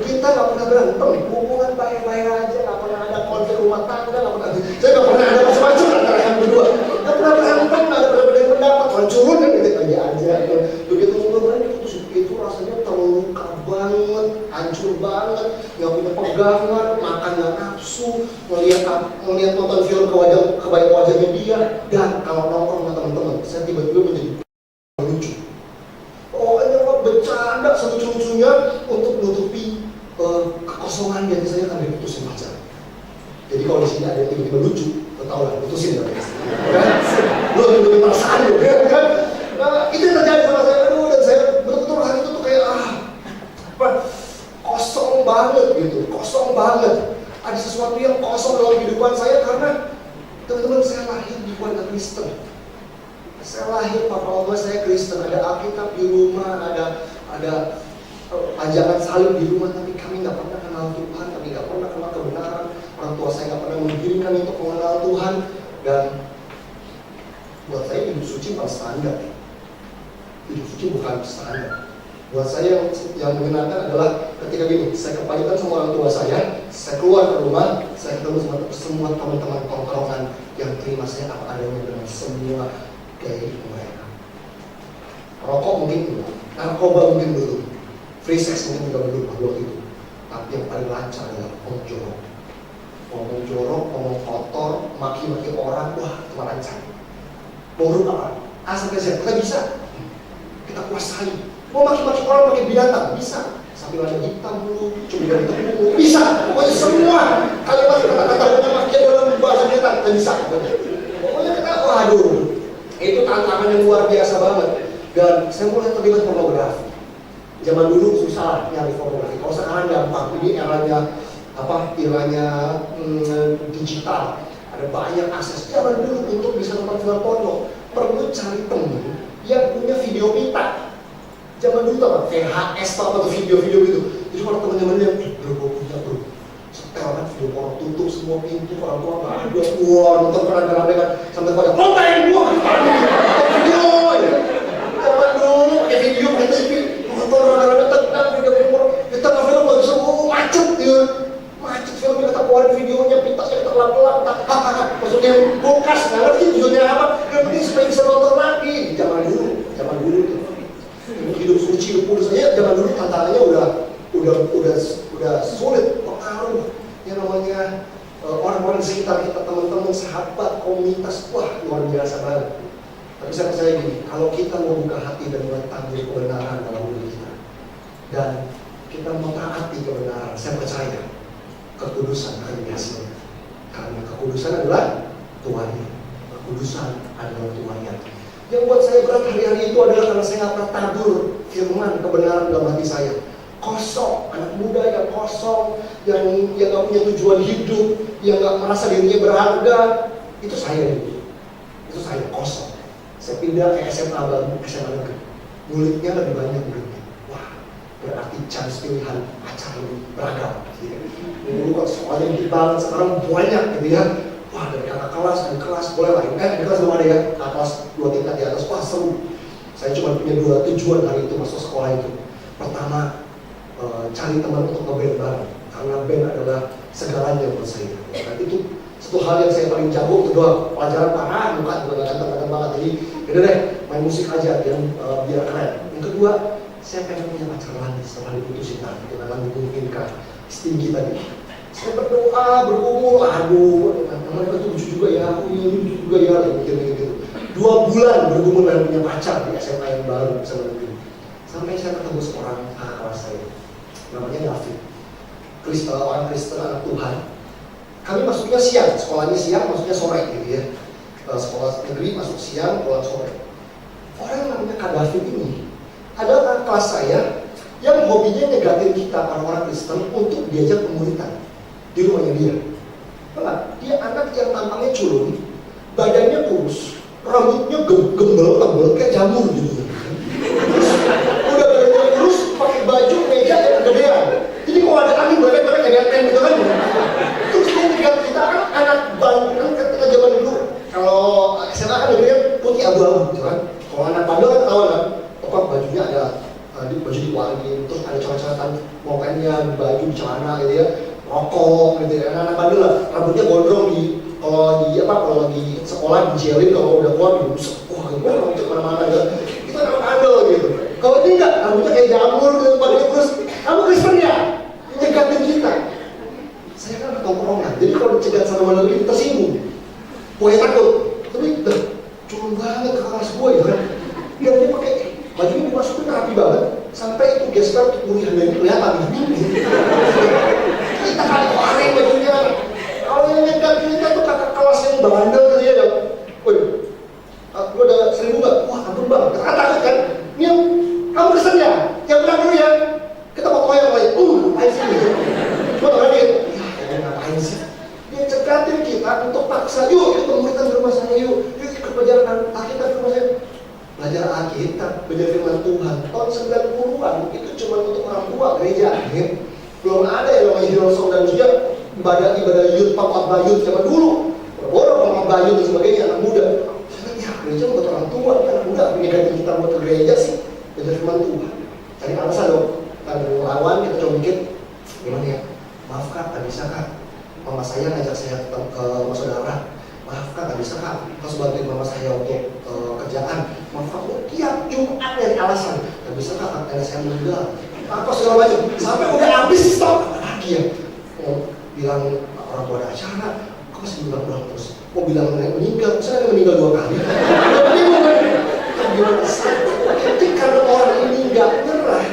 Kita gak pernah berantem, hubungan baik-baik aja, gak pernah ada konflik rumah tangga, gak pernah. Saya gak pernah ada macam-macam antara yang berdua. Gak pernah berantem, gak ada berbeda pendapat. Kalau culun kan gitu aja. Begitu hubungannya putus, itu rasanya terluka banget, hancur banget, nggak punya pegangan, makan nggak nafsu, ngelihat nonton film kebayang wajahnya dia, dan kalau nongkrong sama teman-teman, saya tiba-tiba menjadi lucu. Oh, ini kok bercanda selucu-lucunya untuk menutupi kekosongan yang saya kan diputusin pacar. Jadi kalau di sini ada yang tiba-tiba lucu, lo tau lah, putusin kan? Lo lebih perasaan lo, kan? Nah, itu yang terjadi sama saya, dan saya betul-betul hari itu tuh kayak kosong banget gitu, kosong banget. Ada sesuatu yang kosong dalam kehidupan saya karena teman-teman saya lahir di keluarga Kristen. Saya lahir, papa mama saya Alkitab di rumah, ada ajaran salib di rumah, tapi kami nggak pernah kenal Tuhan, kami nggak pernah kenal kebenaran. Orang tua saya nggak pernah mengirimkan kami untuk mengenal Tuhan. Dan buat saya hidup suci bukan standar. Hidup suci bukan standar. Buat saya yang menyenangkan adalah ketika gini, saya kembalikan sama orang tua saya keluar ke rumah, saya ketemu sama semua teman-teman tongkrongan yang terima saya apa adanya dengan semua gaya hidup mereka. Rokok mungkin belum, narkoba mungkin belum, free sex mungkin juga belum waktu itu. Tapi yang paling lancar adalah ngomong jorok, ngomong kotor, maki-maki orang, wah itu lancar. Buruk apa? Asal kita bisa, kita kuasai. Mau maki-maki orang pakai binatang, bisa. Sambil ada hitam dulu, cuma dari tepung, bisa. Pokoknya semua kalimat kata-kata makian dalam bahasa binatang, kita bisa. Pokoknya kita, waduh, itu tantangan yang luar biasa banget. Dan saya mulai terlibat pornografi. Zaman dulu susah nyari pornografi. Kalau sekarang gampang, ini eranya digital. Ada banyak akses. Zaman dulu untuk bisa nonton film porno, perlu cari temen yang punya video pita. Zaman dulu apa? VHS atau video-video gitu. Jadi kalau teman-teman yang bro punya bro, setel kan video porno, tutup semua pintu, orang tua nggak ada, wah nonton rame-rame kan sampai pada konten gua video. Zaman dulu pakai video, pakai TV, nonton rame-rame tentang video porno, kita nggak film nggak bisa, macet ya, macet filmnya kita keluarin videonya, pintasnya kita lap-lap, maksudnya kulkas nggak ngerti tujuannya apa, yang penting supaya bisa nonton lagi. Zaman dulu tuh. Hidup suci, kudus aja zaman dulu tantangannya udah sulit. Pengaruh yang namanya orang-orang sekitar kita, teman-teman, sahabat, komunitas, wah luar biasa banget. Tapi saya percaya gini, kalau kita mau buka hati dan mengambil kebenaran dalam diri kita, dan kita mentaati kebenaran, saya percaya kekudusan akan dihasilkan. Karena kekudusan adalah tuanya, kekudusan adalah tuanya. Yang buat saya berat hari-hari itu adalah karena saya nggak pernah tabur firman kebenaran dalam hati saya. Kosong, anak muda yang kosong, yang nggak punya tujuan hidup, yang nggak merasa dirinya berharga, itu saya dulu. Itu saya kosong. Saya pindah ke SMA baru, SMA negeri. Muridnya lebih banyak muridnya. Wah, berarti chance pilihan pacar lebih beragam. Dulu kok sekolahnya dikit banget, sekarang banyak gitu ya. Wah, dari kakak kelas boleh lah. Di kelas belum ada ya, kelas 2 tingkat di atas, wah seru. Saya cuma punya 2 tujuan hari itu masuk sekolah itu. Pertama, cari teman untuk nge-band bareng, karena band adalah segalanya buat saya. Dan itu satu hal yang saya paling jago, itu doang. Pelajaran parah, bukan ganteng banget. Jadi, yaudah deh, main musik aja biar keren. Yang kedua, saya pengen punya pacar lagi setelah diputusin tadi, dengan memungkinkan setinggi tadi. Saya berdoa, bergumul, aduh, mereka tuh lucu juga ya, aku ini lucu juga ya, mikir-mikir gitu. 2 bulan bergumul dan punya pacar di SMA yang baru sama negeri. Sampai saya ketemu seorang kakak kelas saya, namanya David. Orang Kristen, anak Tuhan. Kami masuknya siang, sekolahnya siang, masuknya sore gitu ya. Sekolah negeri masuk siang, pulang sore. Orang yang namanya Kak David ini adalah kakak kelas saya yang hobinya negatif kita orang-orang Kristen untuk diajak pemuritan di rumahnya dia. Dia anak yang tampangnya culun, badannya kurus, rambutnya gembel tebel kayak jamur gitu. Terus udah badannya kurus, pakai baju meja yang kegedean. Jadi kalau ada angin boleh-boleh kayak ten gitu kan. Terus dia tinggal kita kan anak bandel kan ketika zaman dulu. Kalau SMA kan dia putih abu-abu gitu kan. Kalau anak bandel kan tahu kan, tepat bajunya ada baju diwarnain, terus ada coret-coretan pokoknya baju di celana gitu ya. Rokok gitu ya, anak-anak bandel lah, rambutnya gondrong kalau di sekolah dijelin, kalau udah keluar diusap, wah gimana rambutnya kemana-mana gitu, itu anak bandel gitu. Kalau ini enggak, rambutnya kayak jamur gitu, badannya terus, kamu Kristen ya? Nyegatin kita. Saya kan ketongkrongan, jadi kalau dicegat sama bandel ini tersinggung, gue takut, tapi culun banget ke kelas gue ya kan, dia pakai bajunya dimasukin rapi banget, sampai itu gesper untuk kuliah dari kelihatan gitu. Kita kali keluarin bajunya. Kalau yang nyegat kita tuh kakak kelas yang bandel gitu ya. Waduh, gue udah 1000 gak? Wah ampun bang, kita takut kan? Ini yang, kamu Kristen ya? Yang bilang dulu ya. Kita mau toya namanya, ngapain sih gitu. Gue tau kan gitu, ya ngapain sih? Dia cegatin kita untuk paksa, yuk kita pemuritan di rumah saya yuk. Yuk ikut pelajaran Alkitab di rumah saya. Belajar Alkitab, belajar firman Tuhan. Tahun 90-an itu cuma untuk orang tua gereja. Belum ada yang namanya Hillsong dan juga ibadah youth, papa youth zaman dulu. Orang papa youth dan sebagainya, anak muda. Saya ya gereja buat orang tua, anak muda pengen kita buat ke gereja sih. Belajar firman Tuhan. Cari alasan dong. Karena lawan kita coba mikir, gimana ya? Maaf kak, tak bisa kak. Mama saya ngajak saya ke rumah saudara. Maaf kak, tak bisa kak. Terus bantuin mama saya untuk kerjaan. Maaf kak, tiap Jumat dari alasan. Tak bisa kak, karena saya meninggal. Apa segala macam. Sampai udah habis stop. Lagi ya. Bilang orang tua ada acara. Kok masih bilang terus? Mau bilang meninggal. Saya meninggal 2 kali. Gimana sih? Ketika orang ini nggak nyerah,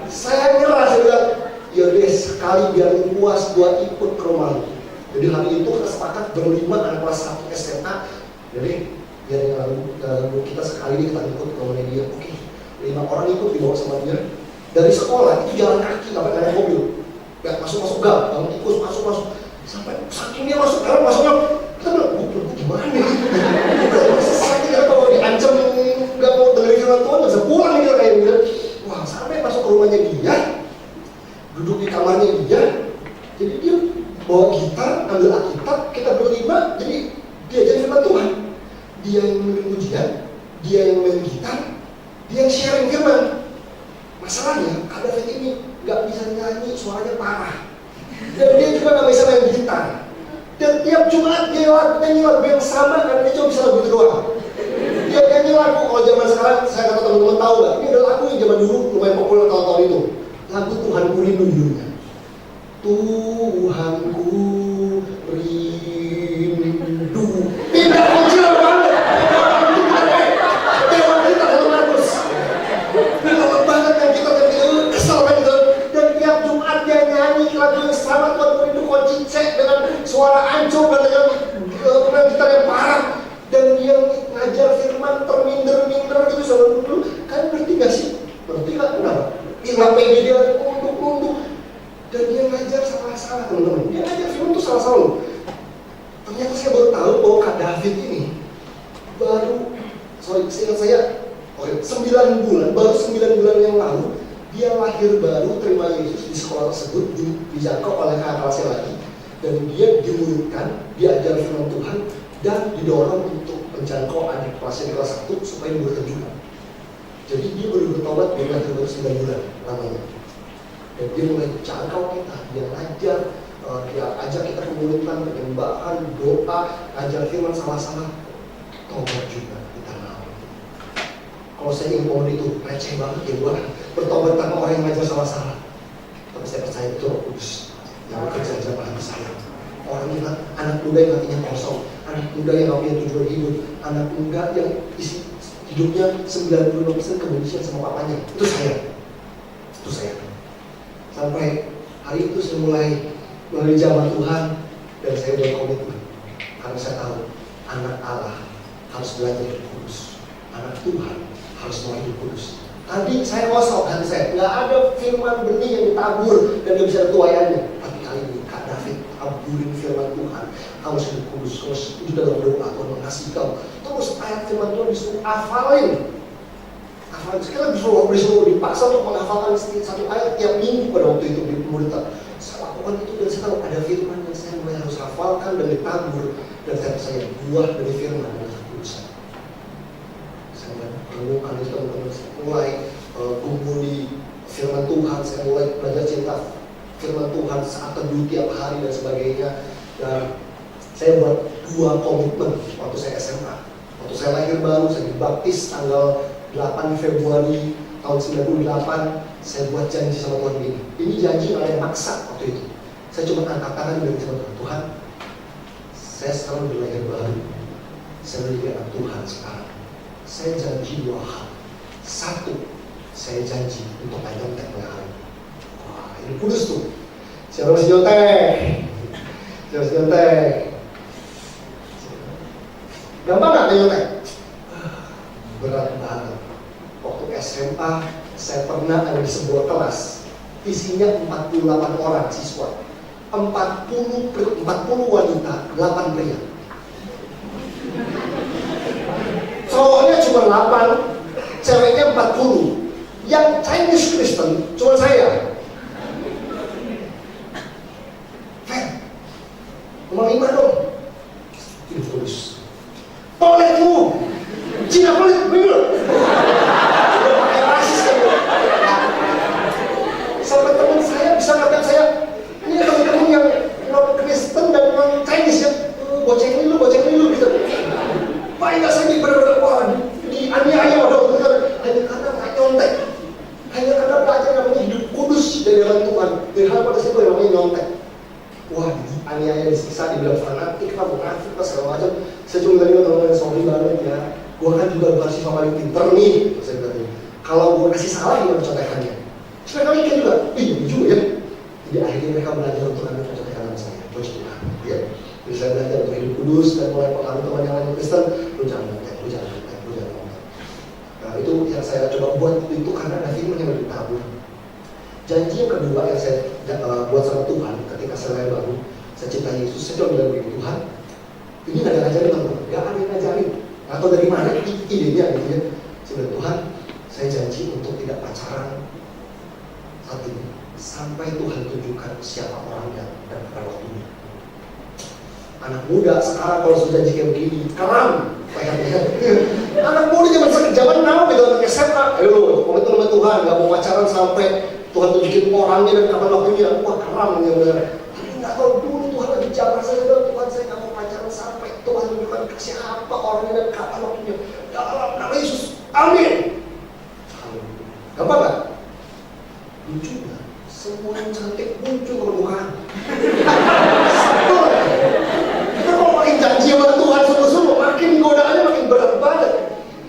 saya nyerah. Saya bilang, ya deh sekali biar puas buat ikut ke rumah. Jadi hari itu kita sepakat berlima anak kelas 1 SMA. Jadi biar yang lalu kita sekali kita ikut ke rumahnya dia. Oke, 5 orang ikut dibawa sama dia. Dari sekolah itu jalan kaki, nggak pakai mobil. Nggak masuk gang, tikus masuk. Sampai saking dia masuk dalam masuknya, kita bilang, gue gimana nih? Saking nggak tahu diancam, nggak mau dengerin firman Tuhan, nggak bisa pulang nih kayak gitu. Wah, sampai masuk ke rumahnya dia, duduk di kamarnya dia, jadi dia bawa gitar, ambil Alkitab, kita berlima, jadi dia jadi firman Tuhan. Dia yang menulis ujian, dia yang main gitar, dia yang sharing firman. Masalahnya, Kak David ini nggak bisa nyanyi, suaranya parah. Dan dia juga nggak bisa main gitar. Dan tiap Jumat dia nyanyi lagu yang sama karena dia cuma bisa lagu itu doang. Dia nyanyi lagu, kalau zaman sekarang saya kata teman-teman tahu nggak? Ini adalah lagu yang zaman dulu lumayan populer tahun-tahun itu. Lagu Tuhanku Rindu judulnya. Tuhanku rindu. Tidak kecil banget. Dewa kita kalau Markus. Lama banget yang kita kesel kan gitu. Dan tiap Jumat dia nyanyi lagu yang sama Tuhanku rindu kocicek dengan suara ancur dan dengan gitar yang parah. Dan dia ngajar firman terminder-minder gitu sama dulu. Kan ngerti gak sih? Ngerti gak? Kenapa? Nggak pede dia nunduk. Dan dia ngajar salah-salah teman-teman. Dia ngajar firman itu salah-salah loh. Ternyata saya baru tahu bahwa Kak David ini seingat saya 9 bulan, baru 9 bulan yang lalu dia lahir baru, terima Yesus di sekolah tersebut, dijangkau oleh kakak kelasnya lagi. Dan dia dimuridkan, diajar firman Tuhan, dan didorong untuk menjangkau adik kelasnya di kelas 1 supaya dia berterjun. Jadi dia baru bertobat, dia lahir baru 9 bulan lamanya. Dan dia mulai jangkau kita, dia ngajar, dia ajak kita pemuridan, penyembahan, doa, ajar firman salah-salah, tobat juga kita mau. Kalau saya ingin pohon itu receh banget ya buat bertobat tanpa orang yang ngajar salah-salah. Tapi saya percaya itu Roh Kudus yang bekerja dalam hati saya. Orang bilang anak muda yang hatinya kosong, anak muda yang gak punya tujuan hidup, anak muda yang isi hidupnya 95% kebencian sama papanya. Itu saya. Sampai hari itu saya mulai jamah Tuhan dan saya buat komitmen. Karena saya tahu anak Allah harus belajar hidup kudus. Anak Tuhan harus mau hidup kudus. Tadi saya kosong hati saya, nggak ada firman benih yang ditabur dan dia bisa ada tuayannya. Tapi kali ini Kak David taburin firman Tuhan. Kamu hidup kudus, kamu hidup dalam doa, Tuhan mengasihi kamu. Terus ayat firman Tuhan disuruh hafalin. Sekarang disuruh dipaksa untuk menghafalkan satu ayat tiap minggu pada waktu itu di pemuridan. Saya lakukan itu dan saya tahu ada firman yang saya mulai harus hafalkan dan ditabur. Dan saya percaya buah dari firman adalah kekudusan. Saya mulai menemukan itu teman-teman. Saya mulai kumpul di firman Tuhan. Saya mulai belajar cinta firman Tuhan saat teduh tiap hari dan sebagainya. Dan saya buat 2 komitmen waktu saya SMA. Waktu saya lahir baru, saya dibaptis tanggal 8 Februari tahun 98, saya buat janji sama Tuhan begini. Ini janji nggak ada yang maksa waktu itu. Saya cuma angkat tangan dan sama Tuhan. Tuhan, saya sekarang udah lahir baru. Saya menjadi anak Tuhan sekarang. Saya janji 2 hal. 1, saya janji untuk ayam dan melihara. Wah, ini kudus tuh. Siapa masih nyontek? Gampang nggak nyontek? Berat banget. Waktu SMA, saya pernah ada di sebuah kelas, isinya 48 orang siswa, 40 wanita, 8 pria. Cowoknya cuma 8, ceweknya 40. banget ya. Gue kan juga bukan siswa paling pinter nih. Saya bilang, kalau gue kasih salah gimana contekannya? Mereka mikir juga, jujur ya. Jadi akhirnya mereka belajar untuk ambil contekan sama saya. Puji Tuhan, ya. Jadi saya belajar untuk hidup kudus dan mulai pengaruh teman yang lain Kristen. Lu jangan kontek, lu jangan kontek, lu jangan kontek. Nah itu yang saya coba buat itu karena ada firman yang beritahu. Janji yang kedua yang saya buat sama Tuhan ketika saya lahir baru, saya cinta Yesus, saya coba bilang begini, Tuhan, ini gak ada ngajarin teman-teman, gak ada yang ngajarin. Atau dari mana idenya gitu ya. Saya bilang, Tuhan, saya janji untuk tidak pacaran saat ini sampai Tuhan tunjukkan siapa orangnya dan pada waktunya. Anak muda sekarang kalau sudah janji kayak begini, keram kayaknya. Anak muda zaman now gitu, anak SMA, ayo komitmen sama Tuhan, gak mau pacaran sampai Tuhan tunjukin orangnya dan kapan waktunya. Wah keram ya benar. Tapi gak tahu dulu Tuhan lagi jabar saya bilang, Tuhan saya gak mau pacaran sampai Tuhan tunjukkan siapa orangnya dan kapan waktunya. Dalam nama Yesus, amin. Gampang gak? Lucu gak? Semua yang cantik muncul ke permukaan. Satu. Kita kalau makin janji sama Tuhan sungguh-sungguh, makin godaannya makin berat banget.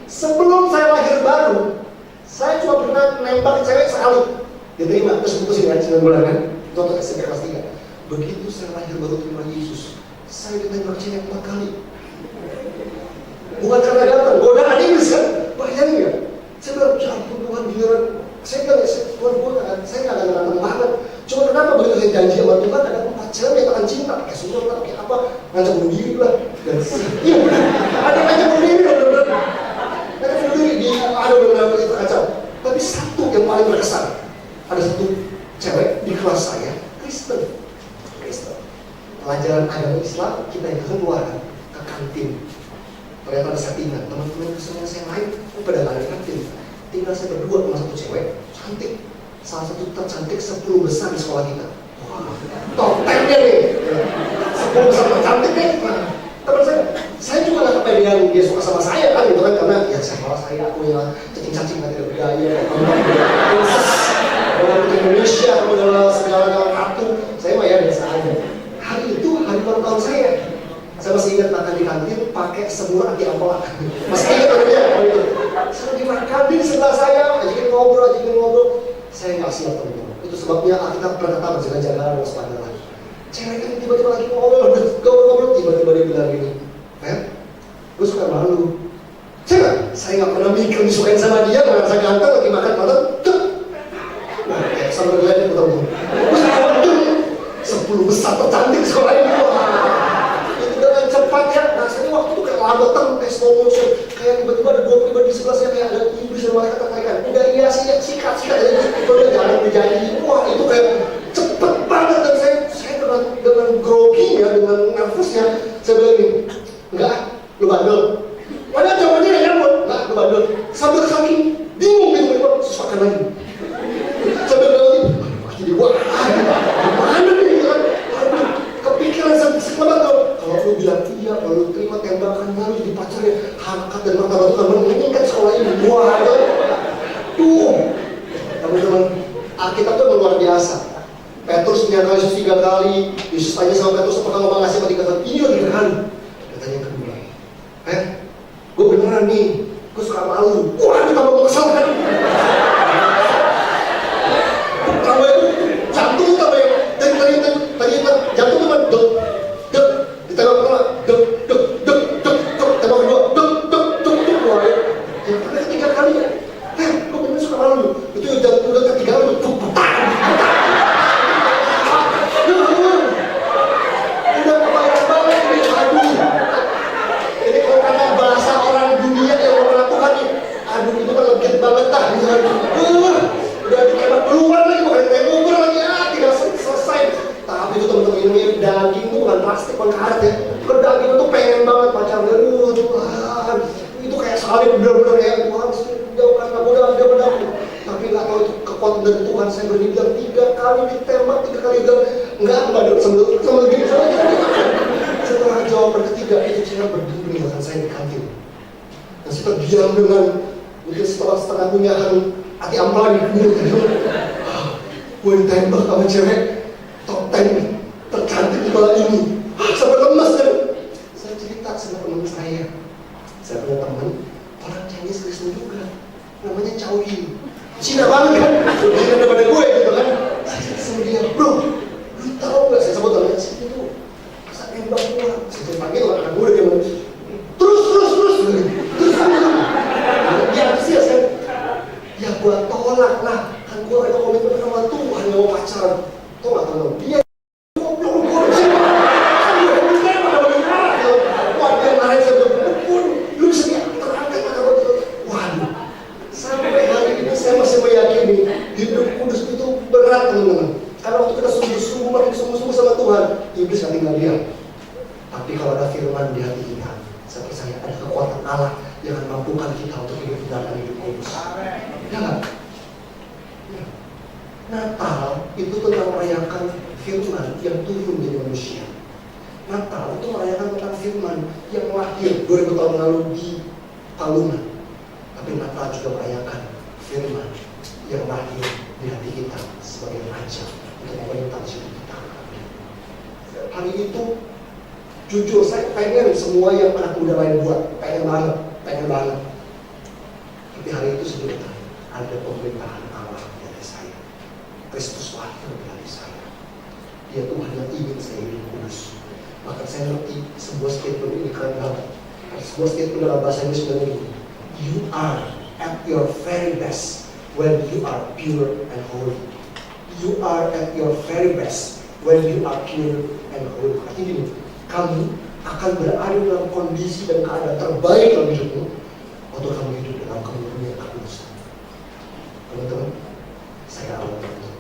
Sebelum saya lahir baru, saya cuma pernah nembak cewek sekali. Diterima, terus putusin kan 9 bulan kan? Itu untuk SMP kelas 3. Begitu saya lahir baru terima Yesus, saya ditembak cewek 4 kali. Bukan karena datang, godaan Inggris kan? Bayangin ya? Saya bilang, ya ampun Tuhan, giliran. Saya bilang, Tuhan, saya nggak ada nantang banget. Cuma kenapa begitu saya janji sama Tuhan, ada 4 cewek yang akan cinta, pakai surat lah, pakai apa, ngajak bunuh diri lah. Dan iya benar, ada ngajak bunuh diri, benar-benar. Ngajak bunuh diri, ada benar-benar itu kacau. Tapi satu yang paling berkesan, ada satu cewek di kelas saya, Kristen. Pelajaran agama Islam, kita yang keluar ke kantin. Ternyata ada settingan, teman-teman Kristen yang saya lain, pada lari kantin. Tinggal saya berdua sama satu cewek, cantik. Salah satu tercantik 10 besar di sekolah kita. Wah, top 10-nya nih. 10 besar tercantik nih. Nah, teman saya juga gak kepedean dia suka sama saya kan, gitu kan. Karena ya sekolah saya, aku yang cacing-cacing gak tidak berdaya. Kalau putri Indonesia, kalau dalam segala-galanya ratu, saya mah ya biasa aja. Hari itu, hari ulang tahun saya. Saya masih ingat makan di kantin pakai semur anti ampela. Masih ingat ya kalau itu. Saya lagi makan di sebelah saya, ajakin ngobrol. Saya nggak siap teman-teman. Itu sebabnya kita berkata berjaga-jaga waspada lagi. Cewek kan tiba-tiba lagi ngobrol, tiba-tiba dia bilang gini, gue suka malu. Saya nggak pernah mikir disukain sama dia, merasa ganteng lagi makan malam. Nah, sampai gelain betul-betul. Gue suka malu. 10 besar tercantik sekolah ini. Cepat ya, nah saya waktu itu kayak labetan, kayak slow motion, kayak tiba-tiba ada 2 pribadi di sebelah saya, kayak ada iblis dan malaikat terkaitan. Udah iya sih, sikat, itu udah jalan berjanji. Wah itu kayak cepet banget dan saya dengan grogi ya, dengan nervousnya, saya bilang ini, enggak, lu bandel. Padahal jawabannya ya nyambut, enggak, lu bandel. Sambil kaki, bingung gitu, sesuatu lagi. Sambil bilang, jadi wah, gimana nih kan? Kepikiran selamat dong. Kalau lu bilang iya, kalau lu terima tembakan baru jadi pacarnya, harkat dan martabat Tuhan menginginkan sekolah ini. Wah, tuh, teman-teman, Alkitab itu luar biasa. Petrus menyangkal Yesus 3 kali. Yesus tanya sama Petrus, apakah kamu mengasih apa 3 kali? Ini udah 3 kali. Katanya yang kedua, gue beneran nih, gue suka malu. Wah, kita mau kesal kan? Tambah itu jantung tambah yang tadi jantung cuma dek ditembak pertama dek tembak kedua dek wah ya pernah ketiga kali ya kok bener suka malu itu udah ketiga kali udah kebayang banget ini aduh ini kalau kata bahasa orang dunia yang orang Tuhan nih aduh itu kan legit banget dah udah ditembak keluar lagi bukan tembak lagi tinggal selesai. Tapi itu teman-teman ini daging itu bukan plastik, bukan karet ya. Kalau daging itu pengen banget pacarnya, Tuhan. Itu kayak salib bener-bener ya Tuhan. Jauhkan aku udah. Tapi nggak tahu itu kekuatan dari Tuhan. Saya berani bilang 3 kali ditembak, 3 kali bilang nggak ada sama gini saja. Setelah jawaban ketiga itu cewek berdiri bahkan saya di kantin. Dan saya terdiam dengan mungkin setelah setengah punyahan hati ampela di mulut. Gue ditembak sama cewek top 10 tercantik di sekolah ini. Sampai lemas kan. Saya cerita sama teman saya Saya punya teman orang Chinese Kristen juga, namanya Chow Yin. Cina banget kan, Cina daripada gue gitu kan. Saya sama dia, bro, lu tahu nggak? Saya sebut namanya sih itu, masa nembak gue. Saya panggil anak gue dia bilang, terus. Dia antusias kan? Ya gue tolak lah, kan gue ada komitmen sama Tuhan yang mau pacaran. Tuh nggak tahu dia. Hidup kudus itu berat teman-teman. Karena waktu kita sungguh-sungguh makin sungguh-sungguh sama Tuhan, iblis gak tinggal diam. Tapi kalau ada firman di hati kita, saya percaya ada kekuatan Allah yang akan mampukan kita untuk hidup benar dan hidup kudus. Ya kan? Ya. Natal itu tentang merayakan firman yang turun menjadi manusia. Natal itu merayakan tentang firman yang lahir 2000 tahun lalu di Palungan. Tapi Natal juga merayakan firman yang lahir di hati kita sebagai raja untuk memerintah hidup kita. Hari itu jujur saya pengen semua yang anak muda lain buat, pengen banget. Tapi hari itu sebenarnya ada pemerintahan Allah di hati saya. Kristus lahir di hati saya. Dia Tuhan yang ingin saya hidup kudus. Maka saya ngerti sebuah statement ini keren banget. Sebuah statement dalam bahasa Inggris sebenarnya ini. You are at your very best when you are pure and holy. You are at your very best when you are pure and holy. Artinya gini, kamu akan berada dalam kondisi dan keadaan terbaik dalam hidupmu waktu kamu hidup dalam kemurnian kekudusan. Teman-teman, saya alami itu.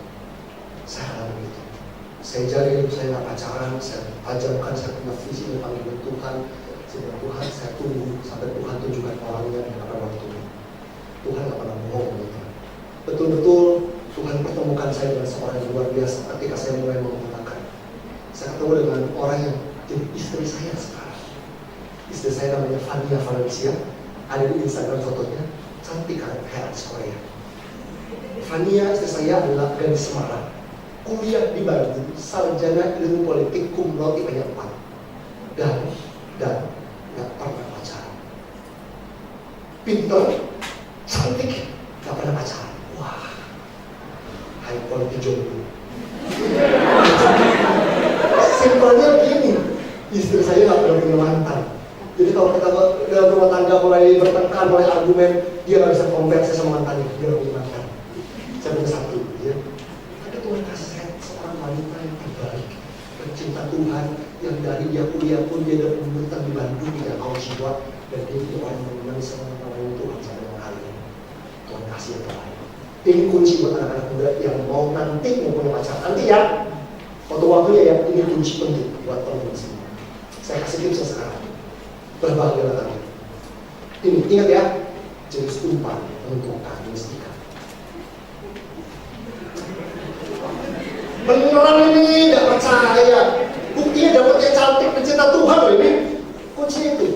Saya jaga hidup saya nggak pacaran, saya tajamkan, saya punya visi dan panggilan Tuhan. Sebelum Tuhan, saya tunggu sampai Tuhan tunjukkan orangnya dan pada waktunya. Tuhan nggak pernah bohong, teman-teman. Betul-betul Tuhan pertemukan saya dengan seorang yang luar biasa ketika saya mulai menggunakan. Saya ketemu dengan orang yang jadi istri saya sekarang. Istri saya namanya Fania Valencia, ada di Instagram fotonya, cantik kan, kayak artis Korea. Fania istri saya adalah gadis Semarang, kuliah di Bandung, sarjana ilmu politik cum laude IPA 4, dan nggak pernah pacaran. Pinter, cantik, nggak pernah pacaran. Wah, high quality jomblo. Simpelnya gini, istri saya nggak pernah punya mantan. Jadi kalau kita dalam rumah tangga mulai bertengkar, mulai argumen, dia nggak bisa compare saya sama mantannya, dia nggak punya mantan. Saya punya satu, ya. Tapi Tuhan kasih saya seorang wanita yang terbaik, pencinta Tuhan, yang dari dia kuliah pun dia dapat pemerintahan di Bandung, dia kaum jiwa, dan dia itu orang yang mengenal sama orang Tuhan sampai dengan hari ini. Tuhan kasih yang terbaik. Ini kunci buat anak-anak muda yang mau nanti mau punya pacar. Nanti ya, waktu-waktunya ya, ini kunci penting buat teman-teman semua. Saya kasih tipsnya sekarang. Berbahagialah kalian. Ini ingat ya, jenis umpan menentukan jenis ikan. Beneran ini nggak percaya. Buktinya dapetnya cantik pencinta Tuhan loh ini. Kuncinya itu.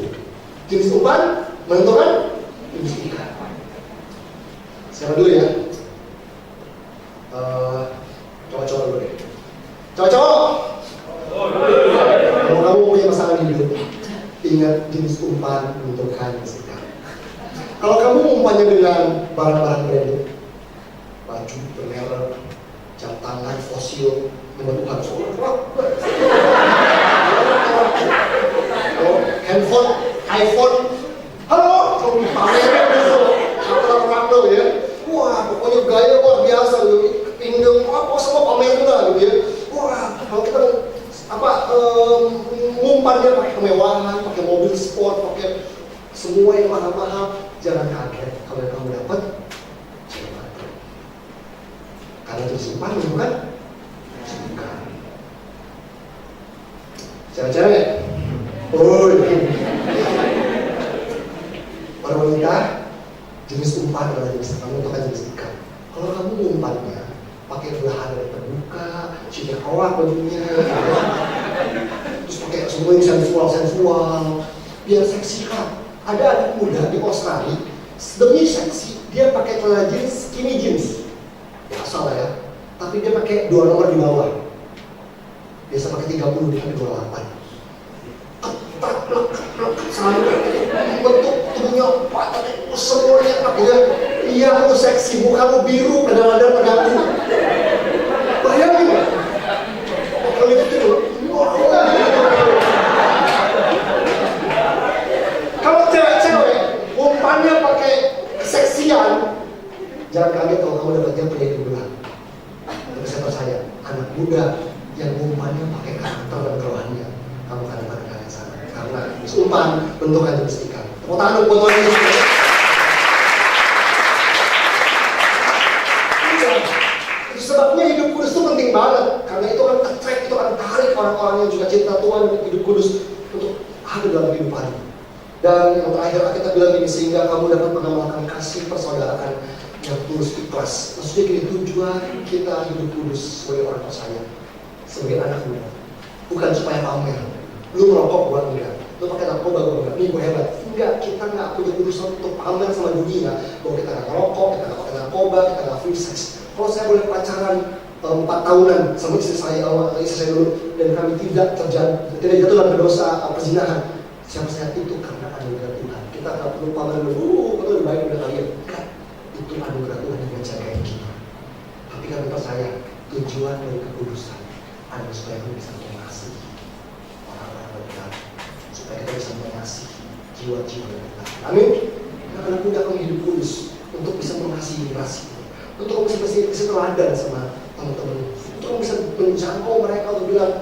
Jenis umpan menentukan jenis ikan. Siapa dulu ya? Cowok-cowok dulu deh. Cowok-cowok. Kalau kamu punya masalah hidup, ingat jenis umpan menentukan jenis ikan. Kalau kamu umpannya dengan barang-barang branded, baju bermerek, jam tangan fosil, menentukan handphone, iPhone, halo, kamu pamerin gitu, apa ya? Wah, pokoknya gaya luar biasa, pinggang apa semua pamerin lah gitu ya. Wah, kalau kita ngumpannya pakai kemewahan, pakai mobil sport, pakai semua yang mahal-mahal, jangan kaget kalau yang kamu dapat jangan kaget. Karena itu simpan bukan simpan. Cewek-cewek, para wanita, jenis umpan adalah jenis kamu untuk jenis ikan. Kalau kamu umpannya pakai belahan dari terbuka, cincin awak bajunya, terus pakai semua yang sensual, biar seksi kan. Ada anak muda di Australia, demi seksi, dia pakai celana jeans, skinny jeans, biasa lah ya. Tapi dia pakai 2 nomor di bawah. Biasa pakai 30, dia pakai 28. Ketat, lekat, sampai bentuk bajunya apa, tapi semuanya apa ya? Iya, aku seksi, mukamu biru, kadang-kadang terganggu. Bayangin nggak? Kalau itu kalau cewek-cewek umpannya pakai seksian, jangan kaget kalau kamu dapatnya penyanyi bulan. Tapi saya percaya anak muda yang umpannya pakai karakter dan kerohanian, kamu akan dapat kalian sana. Karena umpan bentukannya istiqam. Tepuk tangan buat Tuhan Yesus. Itu sebabnya hidup kudus itu penting banget. Karena itu akan attract, itu akan tarik orang-orang yang juga cinta Tuhan dan hidup kudus untuk ada dalam kehidupan. Dan yang terakhir kita bilang ini, sehingga kamu dapat mengamalkan kasih persaudaraan yang tulus ikhlas. Maksudnya gini, tujuan kita hidup kudus sebagai orang percaya, sebagai anak muda, bukan supaya pamer. Lu merokok buat enggak, lu pakai narkoba buat enggak, nih gue hebat. Enggak, kita nggak punya urusan untuk pamer sama dunia bahwa kita nggak merokok, kita nggak pakai narkoba, kita nggak free sex. Kalau saya boleh pacaran 4 tahunan sama istri saya dulu, dan kami tidak jatuh dalam dosa perzinahan, siapa saya itu karena anugerah Tuhan. Kita nggak perlu pamer dulu, lebih baik udah kalian. Enggak, itu anugerah Tuhan yang menjagain kita. Tapi kami percaya tujuan dari kekudusan adalah supaya kami bisa mengasihi orang-orang berdosa, supaya kita bisa mengasihi jiwa-jiwa yang berdosa. Amin. Karena mudah kami hidup kudus untuk bisa mengasihi generasi, untuk kamu bisa teladan sama teman-teman, untuk kamu bisa menjangkau mereka untuk bilang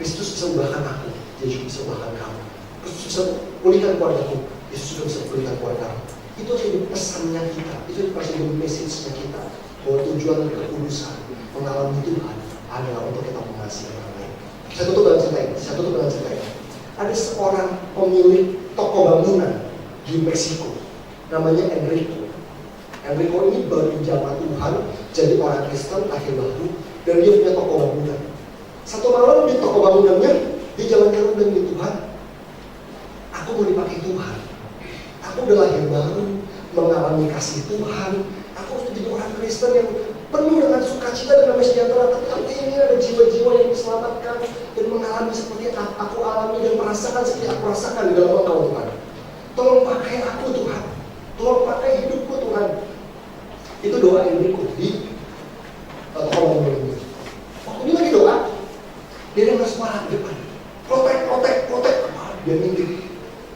Kristus bisa ubahkan aku, dia juga bisa ubahkan kamu. Kristus bisa pulihkan keluargaku, Yesus juga bisa pulihkan keluargamu. Itu jadi pesannya kita, itu jadi message-nya kita, bahwa tujuan dari kekudusan mengalami Tuhan adalah untuk kita mengasihi orang lain. Saya tutup dengan cerita ini. Ada seorang pemilik toko bangunan di Meksiko, namanya Enrico. Enrico ini baru dijamah Tuhan, jadi orang Kristen akhir baru, dan dia punya toko bangunan. Satu malam di toko bangunannya, dia jalan-jalan dan di Tuhan, aku mau dipakai Tuhan. Aku udah lahir baru, mengalami kasih Tuhan. Aku harus jadi orang Kristen yang penuh dengan sukacita dan damai sejahtera. Tapi aku ingin ada jiwa-jiwa yang diselamatkan dan mengalami seperti aku alami dan merasakan seperti aku rasakan di dalam Engkau Tuhan. Tolong pakai aku Tuhan. Tolong pakai hidupku Tuhan. Itu doa yang berikut di tolong ini. Waktu dia lagi doa, dia dengar suara di depan. Protek. Dia mimpi.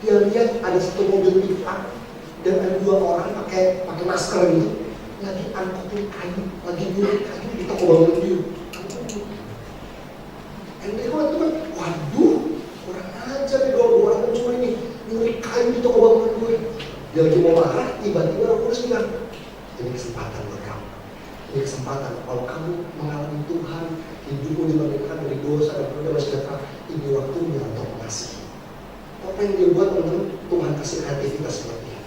Dia lihat ada satu mobil pick-up dan ada 2 orang pakai masker gitu, lagi angkutin kayu, lagi nyuri kayu di toko bangunan dia. Enrico itu kan, waduh, kurang ajar nih 2 orang pencuri nih, nyuri kayu di toko bangunan gue. Dia lagi mau marah, tiba-tiba Roh Kudus bilang, ini kesempatan buat kamu. Ini kesempatan kalau kamu mengalami Tuhan, hidupmu diberikan dari dosa dan damai sejahtera, ini waktunya untuk mengasihi. Apa yang dia buat teman-teman, Tuhan kasih kreativitas seperti dia.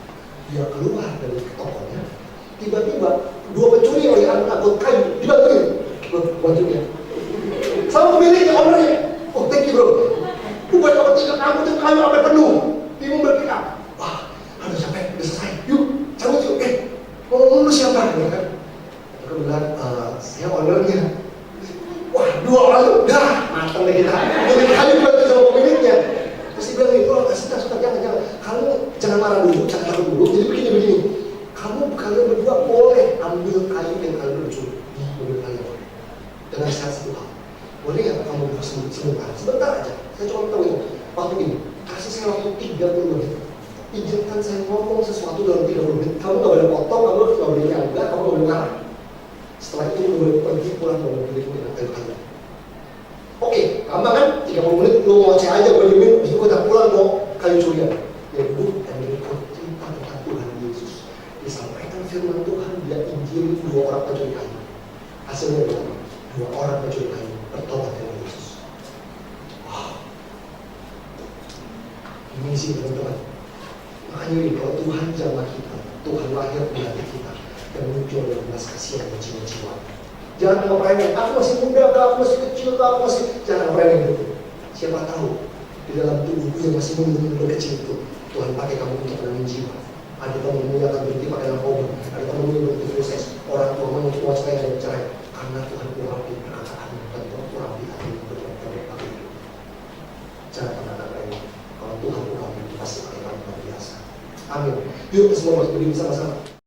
Dia keluar dari tokonya, tiba-tiba 2 pencuri oleh angkut kayu dibantuin bajunya sama pemiliknya, ownernya. Oh thank you bro, gue buat dapat 3 angkutin kayu sampai penuh, bingung berpikir, wah aduh sampai udah selesai, yuk cabut yuk, ngomong lu siapa? Ya kan? Aku bilang, saya ownernya. Wah 2 orang dah matang deh kita, jadi kayu dibantuin sama pemiliknya. Terus dia bilang, oh sudah, jangan. Kamu jangan marah dulu, jadi begini. Kalian berdua boleh ambil kayu yang kalian mencuri di mobil kalian. Dengan syarat satu hal, boleh nggak kamu buka sebentar aja. Saya cuma tahu itu. Waktu ini, kasih saya waktu 30 menit. Izinkan saya ngomong sesuatu dalam 30 menit. Kamu nggak boleh potong, kamu nggak boleh nyangga, kamu nggak boleh marah. Setelah itu kamu boleh pergi pulang ke mobil kalian. Oke, gampang kan? 30 menit lu ngoceh aja, gue diemin, habis itu gue tak pulang mau kayu curian. Ya bu, dan berikut cerita tentang Tuhan Yesus. Disampaikan firman Tuhan, dia injili 2 orang pencuri kayu. Hasilnya berapa? 2 orang pencuri kayu bertobat kepada Yesus. Wow, ini sih teman-teman. Makanya ini kalau Tuhan jamah kita, Tuhan lahir di hati kita dan muncul dalam belas kasihan dan jiwa-jiwa. Jangan anggap remeh, aku masih muda, aku masih kecil, aku masih, jangan anggap remeh gitu. Siapa tahu di dalam tubuhku yang masih mundur kecil itu, Tuhan pakai kamu untuk menangin jiwa. Ada temanmu yang akan berhenti pakai narkoba, ada temanmu yang berhenti proses, orang tuamu yang tua cerai dan cerai, karena Tuhan urapi perkataanmu dan Tuhan urapi hatimu berdoa. Jangan pernah remeh. Kalau Tuhan urapi, pasti akan luar biasa. Amin. Yuk semua berdiri sama-sama.